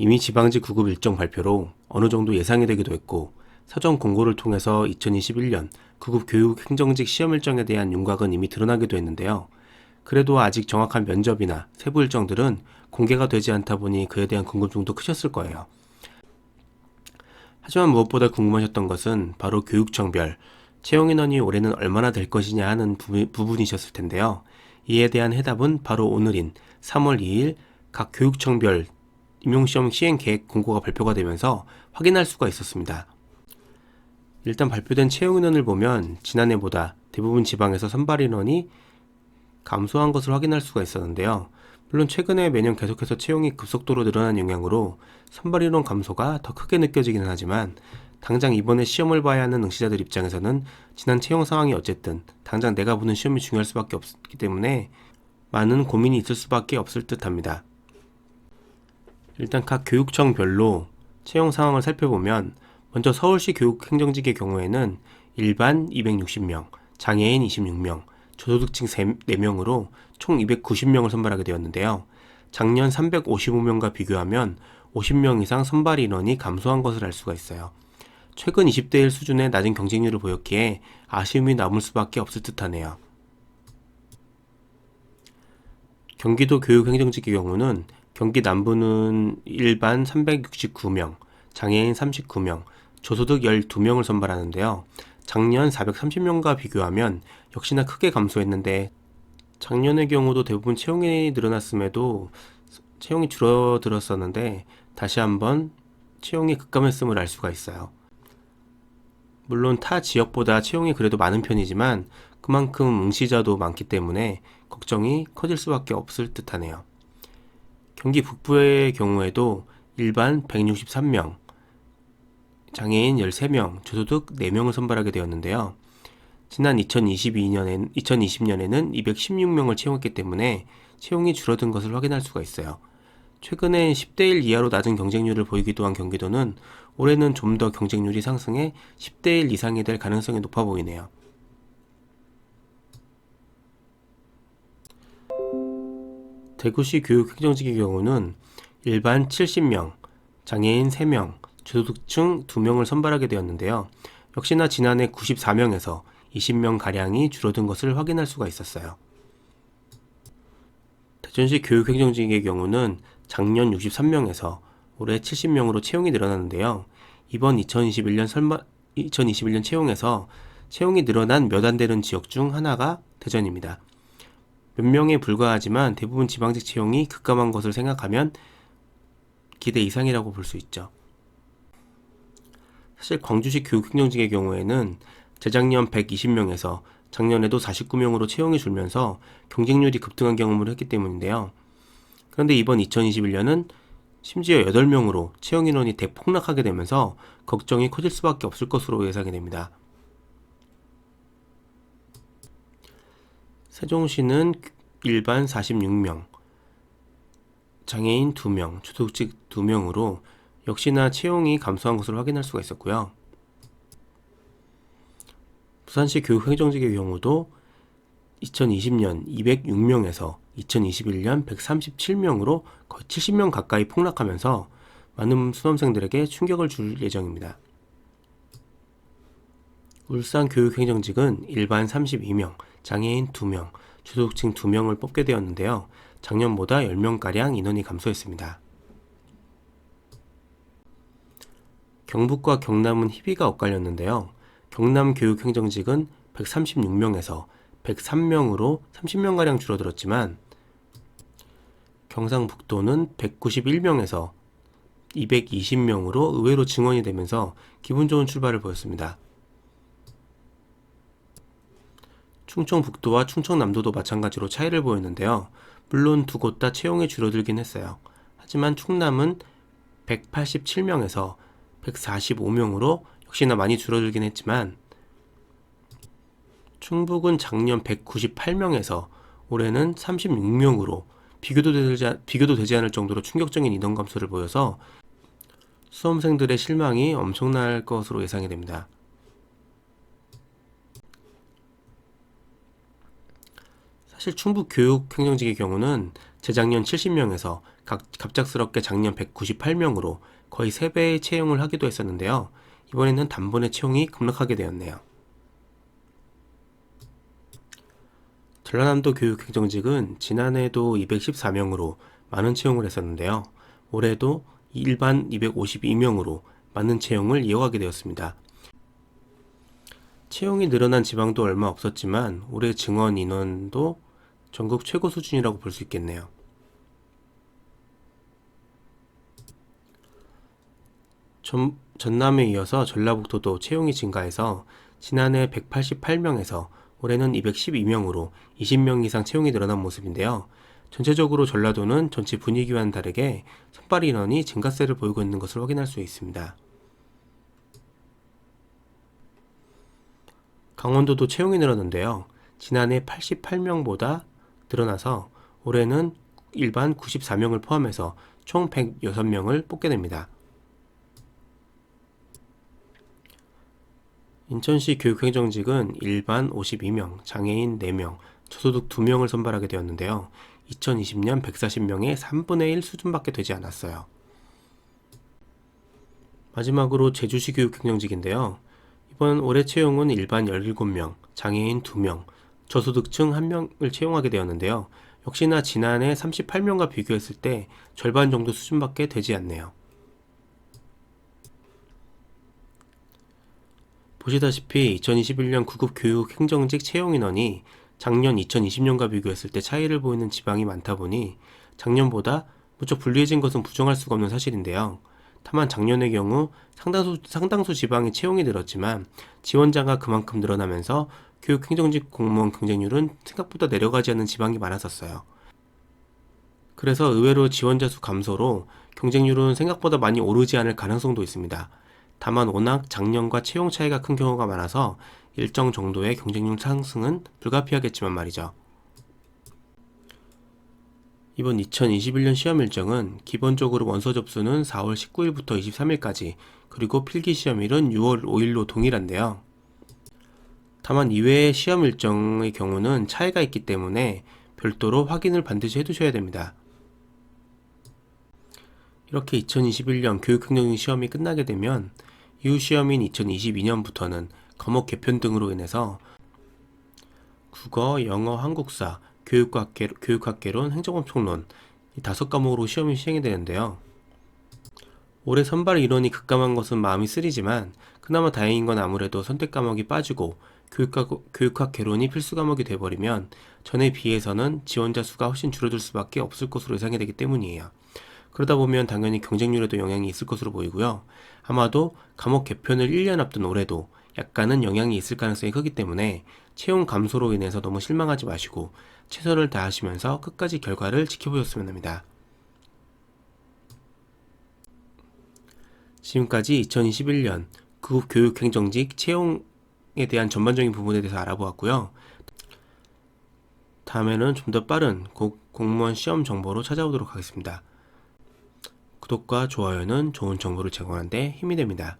이미 지방지 구급 일정 발표로 어느 정도 예상이 되기도 했고 사전 공고를 통해서 2021년 구급 교육 행정직 시험 일정에 대한 윤곽은 이미 드러나기도 했는데요. 그래도 아직 정확한 면접이나 세부 일정들은 공개가 되지 않다 보니 그에 대한 궁금증도 크셨을 거예요. 하지만 무엇보다 궁금하셨던 것은 바로 교육청별 채용 인원이 올해는 얼마나 될 것이냐 하는 부분이셨을 텐데요. 이에 대한 해답은 바로 오늘인 3월 2일 각 교육청별 임용시험 시행 계획 공고가 발표가 되면서 확인할 수가 있었습니다. 일단 발표된 채용 인원을 보면 지난해보다 대부분 지방에서 선발 인원이 감소한 것을 확인할 수가 있었는데요. 물론 최근에 매년 계속해서 채용이 급속도로 늘어난 영향으로 선발 인원 감소가 더 크게 느껴지기는 하지만 당장 이번에 시험을 봐야 하는 응시자들 입장에서는 지난 채용 상황이 어쨌든 당장 내가 보는 시험이 중요할 수밖에 없기 때문에 많은 고민이 있을 수밖에 없을 듯 합니다. 일단 각 교육청별로 채용 상황을 살펴보면 먼저 서울시 교육행정직의 경우에는 일반 260명, 장애인 26명, 저소득층 4명으로 총 290명을 선발하게 되었는데요. 작년 355명과 비교하면 50명 이상 선발 인원이 감소한 것을 알 수가 있어요. 최근 20대 1 수준의 낮은 경쟁률을 보였기에 아쉬움이 남을 수밖에 없을 듯하네요. 경기도 교육행정직의 경우는 경기 남부는 일반 369명, 장애인 39명, 저소득 12명을 선발하는데요. 작년 430명과 비교하면 역시나 크게 감소했는데 작년의 경우도 대부분 채용이 늘어났음에도 채용이 줄어들었었는데 다시 한번 채용이 급감했음을 알 수가 있어요. 물론 타 지역보다 채용이 그래도 많은 편이지만 그만큼 응시자도 많기 때문에 걱정이 커질 수밖에 없을 듯하네요. 경기 북부의 경우에도 일반 163명, 장애인 13명, 저소득 4명을 선발하게 되었는데요. 지난 2020년에는 216명을 채용했기 때문에 채용이 줄어든 것을 확인할 수가 있어요. 최근에 10대 1 이하로 낮은 경쟁률을 보이기도 한 경기도는 올해는 좀 더 경쟁률이 상승해 10대 1 이상이 될 가능성이 높아 보이네요. 대구시 교육행정직의 경우는 일반 70명, 장애인 3명, 저소득층 2명을 선발하게 되었는데요. 역시나 지난해 94명에서 20명가량이 줄어든 것을 확인할 수가 있었어요. 대전시 교육행정직의 경우는 작년 63명에서 올해 70명으로 채용이 늘어났는데요. 이번 2021년 채용에서 채용이 늘어난 몇 안 되는 지역 중 하나가 대전입니다. 몇 명에 불과하지만 대부분 지방직 채용이 급감한 것을 생각하면 기대 이상이라고 볼 수 있죠. 사실 광주시 교육행정직의 경우에는 재작년 120명에서 작년에도 49명으로 채용이 줄면서 경쟁률이 급등한 경험을 했기 때문인데요. 그런데 이번 2021년은 심지어 8명으로 채용 인원이 대폭락하게 되면서 걱정이 커질 수밖에 없을 것으로 예상이 됩니다. 세종시는 일반 46명, 장애인 2명, 저소득층 2명으로 역시나 채용이 감소한 것을 확인할 수가 있었고요. 부산시 교육행정직의 경우도 2020년 206명에서 2021년 137명으로 거의 70명 가까이 폭락하면서 많은 수험생들에게 충격을 줄 예정입니다. 울산 교육행정직은 일반 32명, 장애인 2명, 저소득층 2명을 뽑게 되었는데요. 작년보다 10명가량 인원이 감소했습니다. 경북과 경남은 희비가 엇갈렸는데요. 경남 교육행정직은 136명에서 103명으로 30명가량 줄어들었지만 경상북도는 191명에서 220명으로 의외로 증원이 되면서 기분 좋은 출발을 보였습니다. 충청북도와 충청남도도 마찬가지로 차이를 보였는데요. 물론 두 곳 다 채용이 줄어들긴 했어요. 하지만 충남은 187명에서 145명으로 역시나 많이 줄어들긴 했지만 충북은 작년 198명에서 올해는 36명으로 비교도 되지 않을 정도로 충격적인 인원 감소를 보여서 수험생들의 실망이 엄청날 것으로 예상이 됩니다. 사실 충북 교육행정직의 경우는 재작년 70명에서 갑작스럽게 작년 198명으로 거의 3배의 채용을 하기도 했었는데요. 이번에는 단번에 채용이 급락하게 되었네요. 전라남도 교육행정직은 지난해도 214명으로 많은 채용을 했었는데요. 올해도 일반 252명으로 많은 채용을 이어가게 되었습니다. 채용이 늘어난 지방도 얼마 없었지만 올해 증원 인원도 전국 최고 수준이라고 볼 수 있겠네요. 전남에 이어서 전라북도도 채용이 증가해서 지난해 188명에서 올해는 212명으로 20명 이상 채용이 늘어난 모습인데요. 전체적으로 전라도는 전체 분위기와는 다르게 선발 인원이 증가세를 보이고 있는 것을 확인할 수 있습니다. 강원도도 채용이 늘었는데요. 지난해 88명보다 늘어나서 올해는 일반 94명을 포함해서 총 106명을 뽑게 됩니다. 인천시 교육행정직은 일반 52명, 장애인 4명, 저소득 2명을 선발하게 되었는데요. 2020년 140명의 3분의 1 수준밖에 되지 않았어요. 마지막으로 제주시 교육행정직인데요. 이번 올해 채용은 일반 17명, 장애인 2명, 저소득층 1명을 채용하게 되었는데요. 역시나 지난해 38명과 비교했을 때 절반 정도 수준밖에 되지 않네요. 보시다시피 2021년 9급 교육행정직 채용인원이 작년 2020년과 비교했을 때 차이를 보이는 지방이 많다 보니 작년보다 무척 불리해진 것은 부정할 수가 없는 사실인데요. 다만 작년의 경우 상당수 지방이 채용이 늘었지만 지원자가 그만큼 늘어나면서 교육행정직 공무원 경쟁률은 생각보다 내려가지 않는 지방이 많았었어요. 그래서 의외로 지원자 수 감소로 경쟁률은 생각보다 많이 오르지 않을 가능성도 있습니다. 다만 워낙 작년과 채용 차이가 큰 경우가 많아서 일정 정도의 경쟁률 상승은 불가피하겠지만 말이죠. 이번 2021년 시험 일정은 기본적으로 원서 접수는 4월 19일부터 23일까지, 그리고 필기 시험일은 6월 5일로 동일한데요. 다만 이외의 시험 일정의 경우는 차이가 있기 때문에 별도로 확인을 반드시 해두셔야 됩니다. 이렇게 2021년 교육행정직 시험이 끝나게 되면 이후 시험인 2022년부터는 과목 개편 등으로 인해서 국어, 영어, 한국사, 교육학개론, 행정법총론 이 5과목으로 시험이 시행이 되는데요. 올해 선발 인원이 급감한 것은 마음이 쓰리지만 그나마 다행인 건 아무래도 선택 과목이 빠지고 교육학개론이 필수 과목이 돼버리면 전에 비해서는 지원자 수가 훨씬 줄어들 수밖에 없을 것으로 예상이 되기 때문이에요. 그러다 보면 당연히 경쟁률에도 영향이 있을 것으로 보이고요. 아마도 과목 개편을 1년 앞둔 올해도 약간은 영향이 있을 가능성이 크기 때문에 채용 감소로 인해서 너무 실망하지 마시고 최선을 다하시면서 끝까지 결과를 지켜보셨으면 합니다. 지금까지 2021년 9급 교육행정직 채용에 대한 전반적인 부분에 대해서 알아보았고요. 다음에는 좀 더 빠른 공무원 시험 정보로 찾아오도록 하겠습니다. 구독과 좋아요는 좋은 정보를 제공하는 데 힘이 됩니다.